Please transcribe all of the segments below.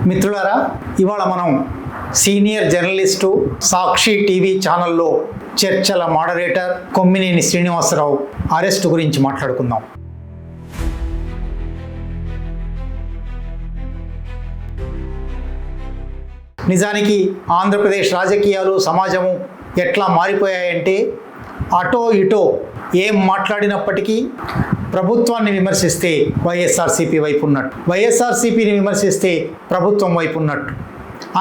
మిత్రులారా, ఇవాళ మనం సీనియర్ జర్నలిస్టు సాక్షి టీవీ ఛానల్లో చర్చల మోడరేటర్ కొమ్మినేని శ్రీనివాసరావు అరెస్టు గురించి మాట్లాడుకుందాం. నిజానికి ఆంధ్రప్రదేశ్ రాజకీయాలు సమాజము ఎట్లా మారిపోయాయంటే అటో ఇటో ఏం మాట్లాడినప్పటికీ ప్రభుత్వాన్ని విమర్శిస్తే వైఎస్ఆర్సీపీ వైపు ఉన్నట్టు, వైఎస్ఆర్సీపీని విమర్శిస్తే ప్రభుత్వం వైపు ఉన్నట్టు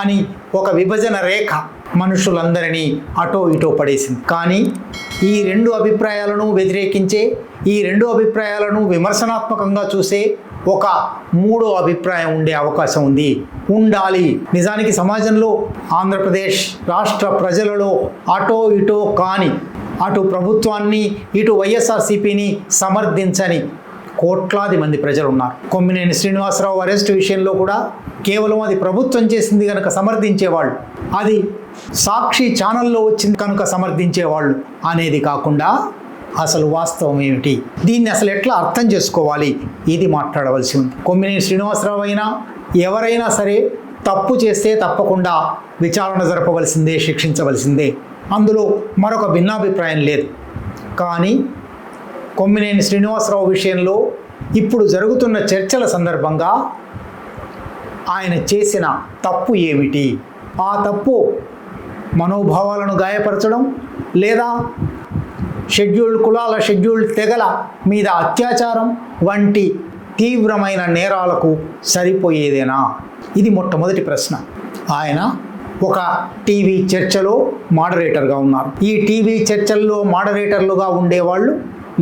అని ఒక విభజన రేఖ మనుషులందరినీ అటో ఇటో పడేసింది. కానీ ఈ రెండు అభిప్రాయాలను వ్యతిరేకించే, ఈ రెండు అభిప్రాయాలను విమర్శనాత్మకంగా చూసే ఒక మూడో అభిప్రాయం ఉండే అవకాశం ఉంది, ఉండాలి. నిజానికి సమాజంలో ఆంధ్రప్రదేశ్ రాష్ట్ర ప్రజలలో అటో ఇటో కాని, అటు ప్రభుత్వాన్ని ఇటు వైఎస్ఆర్సీపీని సమర్థించని కోట్లాది మంది ప్రజలు ఉన్నారు. కొమ్మినేని శ్రీనివాసరావు అరెస్టు విషయంలో కూడా కేవలం అది ప్రభుత్వం చేసింది కనుక సమర్థించేవాళ్ళు, అది సాక్షి ఛానల్లో వచ్చింది కనుక సమర్థించేవాళ్ళు అనేది కాకుండా అసలు వాస్తవం ఏమిటి, దీన్ని అసలు ఎట్లా అర్థం చేసుకోవాలి, ఇది మాట్లాడవలసి ఉంది. కొమ్మినేని శ్రీనివాసరావు అయినా ఎవరైనా సరే తప్పు చేస్తే తప్పకుండా విచారణ జరపవలసిందే, శిక్షించవలసిందే, అందులో మరొక భిన్నాభిప్రాయం లేదు. కానీ కొమ్మినేని శ్రీనివాసరావు విషయంలో ఇప్పుడు జరుగుతున్న చర్చల సందర్భంగా ఆయన చేసిన తప్పు ఏమిటి, ఆ తప్పు మనోభావాలను గాయపరచడం లేదా షెడ్యూల్డ్ కులాల, షెడ్యూల్డ్ తెగల మీద అత్యాచారం వంటి తీవ్రమైన నేరాలకు సరిపోయేదేనా? ఇది మొట్టమొదటి ప్రశ్న. ఆయన ఒక టీవీ చర్చలో మోడరేటర్గా ఉన్నారు. ఈ టీవీ చర్చల్లో మోడరేటర్లుగా ఉండేవాళ్ళు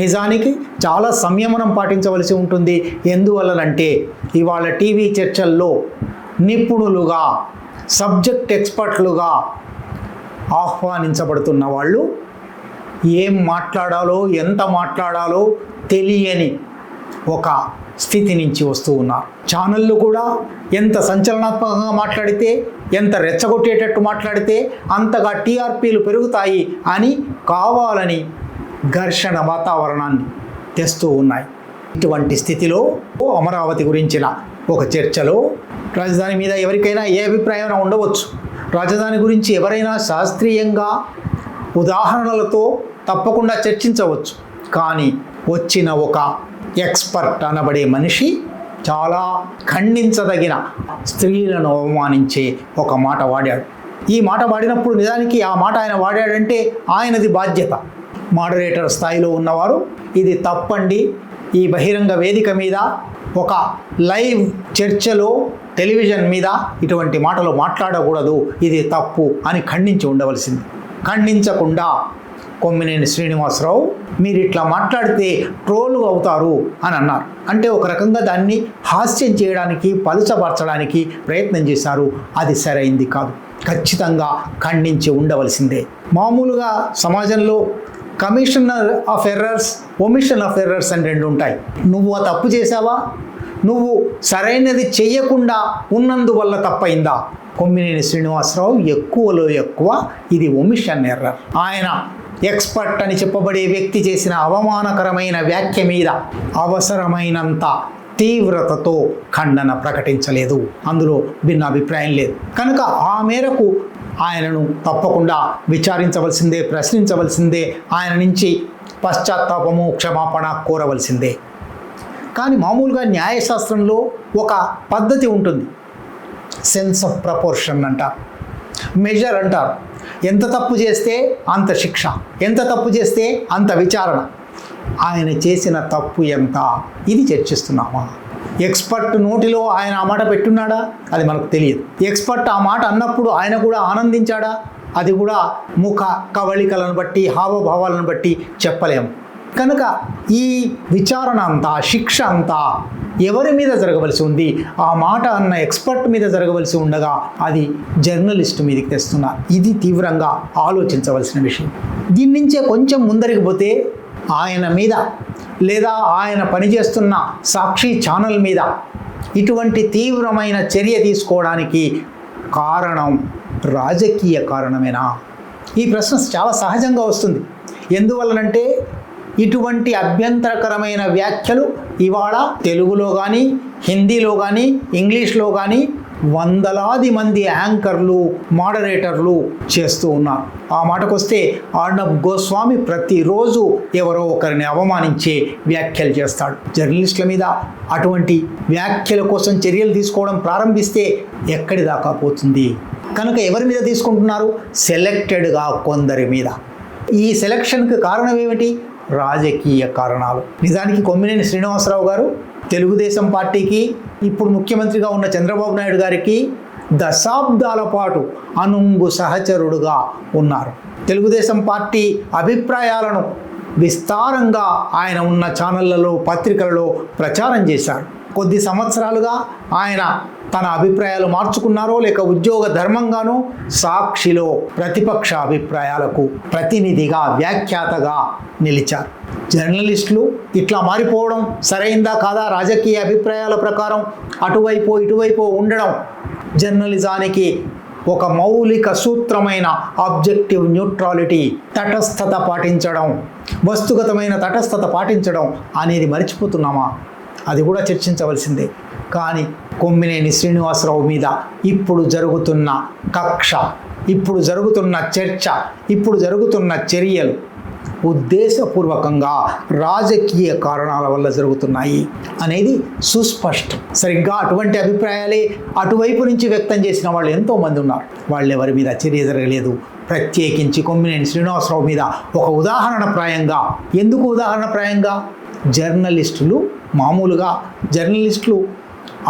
నిజానికి చాలా సంయమనం పాటించవలసి ఉంటుంది. ఎందువల్లనంటే ఇవాళ టీవీ చర్చల్లో నిపుణులుగా, సబ్జెక్ట్ ఎక్స్పర్ట్లుగా ఆహ్వానించబడుతున్న వాళ్ళు ఏం మాట్లాడాలో, ఎంత మాట్లాడాలో తెలియని ఒక స్థితి నుంచి వస్తూ ఉన్నారు. ఛానళ్ళు కూడా ఎంత సంచలనాత్మకంగా మాట్లాడితే, ఎంత రెచ్చగొట్టేటట్టు మాట్లాడితే అంతగా టీఆర్పీలు పెరుగుతాయి అని కావాలని ఘర్షణ వాతావరణాన్ని తెస్తూ ఉన్నాయి. ఇటువంటి స్థితిలో అమరావతి గురించిన ఒక చర్చలో రాజధాని మీద ఎవరికైనా ఏ అభిప్రాయం ఉండవచ్చు. రాజధాని గురించి ఎవరైనా శాస్త్రీయంగా ఉదాహరణలతో తప్పకుండా చర్చించవచ్చు. కానీ వచ్చిన ఒక ఎక్స్పర్ట్ అనబడే మనిషి చాలా ఖండించదగిన, స్త్రీలను అవమానించే ఒక మాట వాడాడు. ఈ మాట వాడినప్పుడు నిజానికి ఆ మాట ఆయన వాడాడంటే ఆయనది బాధ్యత. మోడరేటర్ స్థాయిలో ఉన్నవారు ఇది తప్పండి, ఈ బహిరంగ వేదిక మీద ఒక లైవ్ చర్చలో టెలివిజన్ మీద ఇటువంటి మాటలు మాట్లాడకూడదు, ఇది తప్పు అని ఖండించి ఉండవలసింది. ఖండించకుండా కొమ్మినేని శ్రీనివాసరావు మీరు ఇట్లా మాట్లాడితే ట్రోల్ అవుతారు అని అన్నారు. అంటే ఒక రకంగా దాన్ని హాస్యం చేయడానికి, పలుచపరచడానికి ప్రయత్నం చేశారు. అది సరైంది కాదు, ఖచ్చితంగా ఖండించి ఉండవలసిందే. మామూలుగా సమాజంలో commissioner of errors, omission of errors అని రెండు ఉంటాయి. నువ్వు ఆ తప్పు చేసావా, నువ్వు సరైనది చెయ్యకుండా ఉన్నందువల్ల తప్పైందా? కొమ్మినేని శ్రీనివాసరావు ఎక్కువలో ఎక్కువ ఇది ఒమిషన్ ఎర్రర్. ఆయన ఎక్స్పర్ట్ అని చెప్పబడే వ్యక్తి చేసిన అవమానకరమైన వ్యాఖ్య మీద అవసరమైనంత తీవ్రతతో ఖండన ప్రకటించలేదు, అందులో భిన్నాభిప్రాయం లేదు. కనుక ఆ మేరకు ఆయనను తప్పకుండా విచారించవలసిందే, ప్రశ్నించవలసిందే, ఆయన నుంచి పశ్చాత్తాపము, క్షమాపణ కోరవలసిందే. కానీ మామూలుగా న్యాయశాస్త్రంలో ఒక పద్ధతి ఉంటుంది, సెన్స్ ఆఫ్ ప్రపోర్షన్ అంటారు, మెజర్ అంటారు. ఎంత తప్పు చేస్తే అంత శిక్ష, ఎంత తప్పు చేస్తే అంత విచారణ. ఆయన చేసిన తప్పు ఎంత, ఇది చర్చిస్తున్నామా? ఎక్స్పర్ట్ నోటిలో ఆయన ఆ మాట పెట్టున్నాడా? అది మనకు తెలియదు. ఎక్స్పర్ట్ ఆ మాట అన్నప్పుడు ఆయన కూడా ఆనందించాడా? అది కూడా ముఖ కవళికలను బట్టి, హావభావాలను బట్టి చెప్పలేము. కనుక ఈ విచారణ అంతా, శిక్ష అంతా ఎవరి మీద జరగవలసి ఉంది? ఆ మాట అన్న ఎక్స్పర్ట్ మీద జరగవలసి ఉండగా అది జర్నలిస్టు మీదకి తెస్తున్నారు. ఇది తీవ్రంగా ఆలోచించవలసిన విషయం. దీని నుంచే కొంచెం ముందరికి పోతే ఆయన మీద లేదా ఆయన పనిచేస్తున్న సాక్షి ఛానల్ మీద ఇటువంటి తీవ్రమైన చర్య తీసుకోవడానికి కారణం రాజకీయ కారణమేనా? ఈ ప్రశ్న చాలా సహజంగా వస్తుంది. ఎందువల్లనంటే ఇటువంటి అభ్యంతరకరమైన వ్యాఖ్యలు ఇవాళ తెలుగులో కానీ, హిందీలో కానీ, ఇంగ్లీష్లో కానీ వందలాది మంది యాంకర్లు, మోడరేటర్లు చేస్తూ ఉన్నారు. ఆ మాటకొస్తే అర్ణబ్ గోస్వామి ప్రతిరోజు ఎవరో ఒకరిని అవమానించే వ్యాఖ్యలు చేస్తాడు. జర్నలిస్టుల మీద అటువంటి వ్యాఖ్యల కోసం చర్యలు తీసుకోవడం ప్రారంభిస్తే ఎక్కడి దాకా పోతుంది? కనుక ఎవరి మీద తీసుకుంటున్నారు? సెలెక్టెడ్గా కొందరి మీద. ఈ సెలక్షన్కి కారణం ఏమిటి? రాజకీయ కారణాలు. నిజానికి కొమ్మినేని శ్రీనివాసరావు గారు తెలుగుదేశం పార్టీకి, ఇప్పుడు ముఖ్యమంత్రిగా ఉన్న చంద్రబాబు నాయుడు గారికి దశాబ్దాల పాటు అనుంగు సహచరుడుగా ఉన్నారు. తెలుగుదేశం పార్టీ అభిప్రాయాలను విస్తారంగా ఆయన ఉన్న ఛానళ్లలో, పత్రికలలో ప్రచారం చేశారు. కొద్ది సంవత్సరాలుగా ఆయన తన అభిప్రాయాలు మార్చుకున్నారో లేక ఉద్యోగ ధర్మంగానో సాక్షిలో ప్రతిపక్ష అభిప్రాయాలకు ప్రతినిధిగా, వ్యాఖ్యాతగా నిలిచారు. జర్నలిస్టులు ఇట్లా మారిపోవడం సరైందా కాదా? రాజకీయ అభిప్రాయాల ప్రకారం అటువైపు ఇటువైపు ఉండడం జర్నలిజానికి ఒక మౌలిక సూత్రమైన ఆబ్జెక్టివ్ న్యూట్రాలిటీ, తటస్థత పాటించడం, వస్తుగతమైన తటస్థత పాటించడం అనేది మర్చిపోతున్నామా? అది కూడా చర్చించవలసిందే. కానీ కొమ్మినేని శ్రీనివాసరావు మీద ఇప్పుడు జరుగుతున్న కక్ష, ఇప్పుడు జరుగుతున్న చర్చ, ఇప్పుడు జరుగుతున్న చర్యలు ఉద్దేశపూర్వకంగా రాజకీయ కారణాల వల్ల జరుగుతున్నాయి అనేది సుస్పష్టం. సరిగ్గా అటువంటి అభిప్రాయాలే అటువైపు నుంచి వ్యక్తం చేసిన వాళ్ళు ఎంతోమంది ఉన్నారు. వాళ్ళెవరి మీద చర్య జరగలేదు. ప్రత్యేకించి కొమ్మినేని శ్రీనివాసరావు మీద ఒక ఉదాహరణప్రాయంగా. ఎందుకు ఉదాహరణప్రాయంగా? జర్నలిస్టులు మామూలుగా జర్నలిస్టులు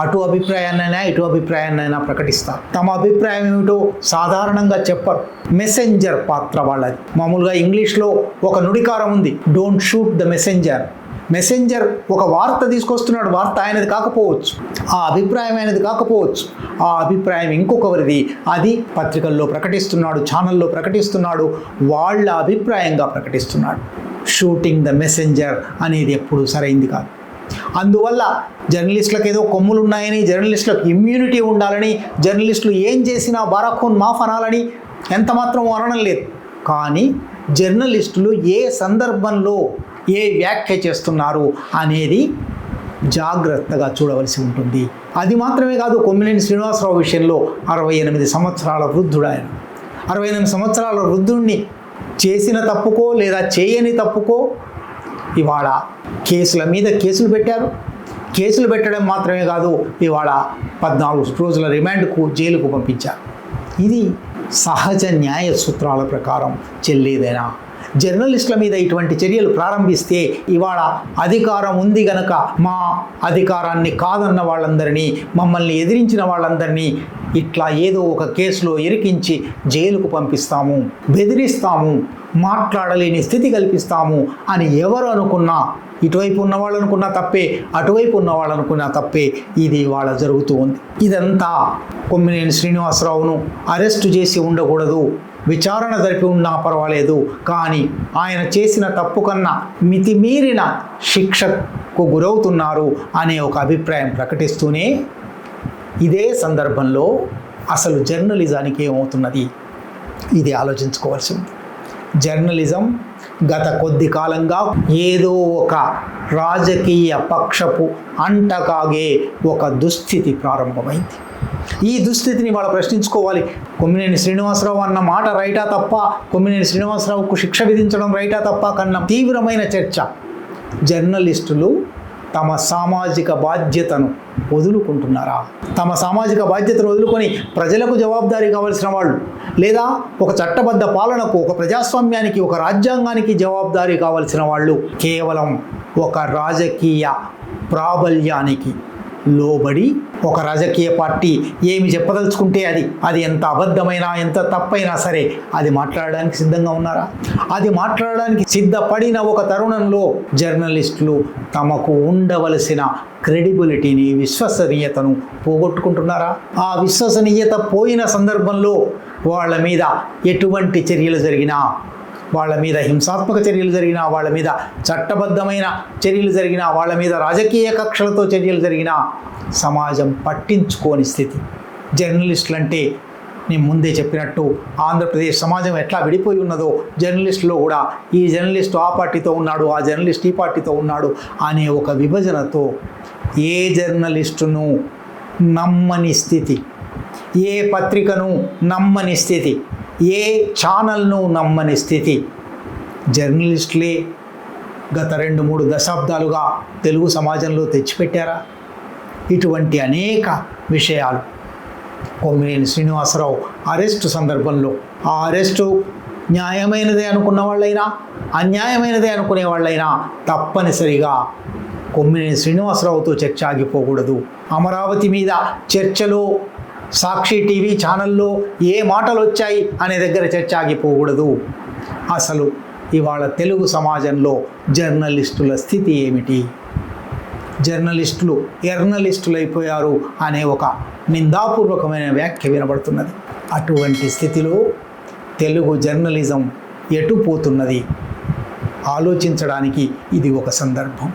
అటు అభిప్రాయాన్నైనా ఇటు అభిప్రాయాన్నైనా ప్రకటిస్తారు. తమ అభిప్రాయం ఏమిటో సాధారణంగా చెప్పరు. మెసెంజర్ పాత్ర వాళ్ళది. మామూలుగా ఇంగ్లీష్లో ఒక నుడికారం ఉంది, don't shoot the messenger. Messenger ఒక వార్త తీసుకొస్తున్నాడు, వార్త ఆయనది కాకపోవచ్చు, ఆ అభిప్రాయం ఆయనది కాకపోవచ్చు, ఆ అభిప్రాయం ఇంకొకరిది, అది పత్రికల్లో ప్రకటిస్తున్నాడు, ఛానల్లో ప్రకటిస్తున్నాడు, వాళ్ళ అభిప్రాయంగా ప్రకటిస్తున్నాడు. షూటింగ్ ద మెసెంజర్ అనేది ఎప్పుడు సరైంది కాదు. అందువల్ల జర్నలిస్టులకు ఏదో కొమ్ములు ఉన్నాయని, జర్నలిస్టులకు ఇమ్యూనిటీ ఉండాలని, జర్నలిస్టులు ఏం చేసినా బారాఖూన్ మాఫ్ అనాలని ఎంత మాత్రం అనడం లేదు. కానీ జర్నలిస్టులు ఏ సందర్భంలో ఏ వ్యాఖ్య చేస్తున్నారు అనేది జాగ్రత్తగా చూడవలసి ఉంటుంది. అది మాత్రమే కాదు, కొమ్మినేని శ్రీనివాసరావు విషయంలో 68 సంవత్సరాల వృద్ధుడు ఆయన. 68 సంవత్సరాల వృద్ధుడిని చేసిన తప్పుకో లేదా చేయని తప్పుకో ఇవాళ కేసుల మీద కేసులు పెట్టారు. కేసులు పెట్టడం మాత్రమే కాదు, ఇవాళ 14 రోజుల రిమాండ్కు, జైలుకు పంపించారు. ఇది సహజ న్యాయ సూత్రాల ప్రకారం చెల్లేదేనా? జర్నలిస్టుల మీద ఇటువంటి చర్యలు ప్రారంభిస్తే ఇవాళ అధికారం ఉంది గనక మా అధికారాన్ని కాదన్న వాళ్ళందరినీ, మమ్మల్ని ఎదిరించిన వాళ్ళందరినీ ఇట్లా ఏదో ఒక కేసులో ఇరికించి జైలుకు పంపిస్తాము, బెదిరిస్తాము, మాట్లాడలేని స్థితి కల్పిస్తాము అని ఎవరు అనుకున్నా, ఇటువైపు ఉన్న వాళ్ళు అనుకున్నా తప్పే, అటువైపు ఉన్న వాళ్ళు అనుకున్నా తప్పే. ఇది ఇవాళ జరుగుతూ ఉంది. ఇదంతా కొమ్మినేని శ్రీనివాసరావును అరెస్టు చేసి ఉండకూడదు, విచారణ జరిపి ఉన్నా పర్వాలేదు, కానీ ఆయన చేసిన తప్పు కన్నా మితిమీరిన శిక్షకు గురవుతున్నారు అనే ఒక అభిప్రాయం ప్రకటిస్తూనే ఇదే సందర్భంలో అసలు జర్నలిజానికి ఏమవుతున్నది ఇది ఆలోచించుకోవాల్సి ఉంది. జర్నలిజం గత కొద్ది కాలంగా ఏదో ఒక రాజకీయ పక్షపు అంటకాగే ఒక దుస్థితి ప్రారంభమైంది. ఈ దుస్థితిని వాళ్ళు ప్రశ్నించుకోవాలి. కొమ్మినేని శ్రీనివాసరావు అన్న మాట రైటా తప్ప, కొమ్మినేని శ్రీనివాసరావుకు శిక్ష విధించడం రైటా తప్ప కన్నా తీవ్రమైన చర్చ. జర్నలిస్టులు తమ సామాజిక బాధ్యతను వదులుకుంటున్నారా? తమ సామాజిక బాధ్యతను వదులుకొని ప్రజలకు జవాబుదారీ కావాల్సిన వాళ్ళు, లేదా ఒక చట్టబద్ధ పాలనకు, ఒక ప్రజాస్వామ్యానికి, ఒక రాజ్యాంగానికి జవాబుదారీ కావాల్సిన వాళ్ళు కేవలం ఒక రాజకీయ ప్రాబల్యానికి లోబడి ఒక రాజకీయ పార్టీ ఏమి చెప్పదలుచుకుంటే అది ఎంత అబద్ధమైనా ఎంత తప్పైనా సరే అది మాట్లాడడానికి సిద్ధంగా ఉన్నారా? అది మాట్లాడడానికి సిద్ధపడిన ఒక తరుణంలో జర్నలిస్టులు తమకు ఉండవలసిన క్రెడిబిలిటీని, విశ్వసనీయతను పోగొట్టుకుంటున్నారా? ఆ విశ్వసనీయత పోయిన సందర్భంలో వాళ్ళ మీద ఎటువంటి చర్యలు జరిగినా, వాళ్ళ మీద హింసాత్మక చర్యలు జరిగినా, వాళ్ళ మీద చట్టబద్ధమైన చర్యలు జరిగినా, వాళ్ళ మీద రాజకీయ కక్షలతో చర్యలు జరిగినా సమాజం పట్టించుకోని స్థితి. జర్నలిస్టులు అంటే నేను ముందే చెప్పినట్టు ఆంధ్రప్రదేశ్ సమాజం ఎట్లా విడిపోయి ఉన్నదో, జర్నలిస్టులో కూడా ఈ జర్నలిస్టు ఆ పార్టీతో ఉన్నాడు, ఆ జర్నలిస్ట్ ఈ పార్టీతో ఉన్నాడు అనే ఒక విభజనతో ఏ జర్నలిస్టును నమ్మని స్థితి, ఏ పత్రికను నమ్మని స్థితి, ఏ ఛానల్ను నమ్మని స్థితి జర్నలిస్టులే గత 2-3 దశాబ్దాలుగా తెలుగు సమాజంలో తెచ్చిపెట్టారా? ఇటువంటి అనేక విషయాలు. కొమ్మినేని శ్రీనివాసరావు అరెస్టు సందర్భంలో ఆ అరెస్టు న్యాయమైనదే అనుకున్న వాళ్ళైనా అన్యాయమైనదే అనుకునే వాళ్ళైనా తప్పనిసరిగా కొమ్మినేని శ్రీనివాసరావుతో చర్చ ఆగిపోకూడదు. అమరావతి మీద చర్చలో సాక్షి టీవీ ఛానల్లో ఏ మాటలు వచ్చాయి అనే దగ్గర చర్చ ఆగిపోకూడదు. అసలు ఇవాళ తెలుగు సమాజంలో జర్నలిస్టుల స్థితి ఏమిటి, జర్నలిస్టులు ఎర్నలిస్టులు అయిపోయారు అనే ఒక నిందాపూర్వకమైన వ్యాఖ్య వినబడుతున్నది. అటువంటి స్థితిలో తెలుగు జర్నలిజం ఎటు పోతున్నది ఆలోచించడానికి ఇది ఒక సందర్భం.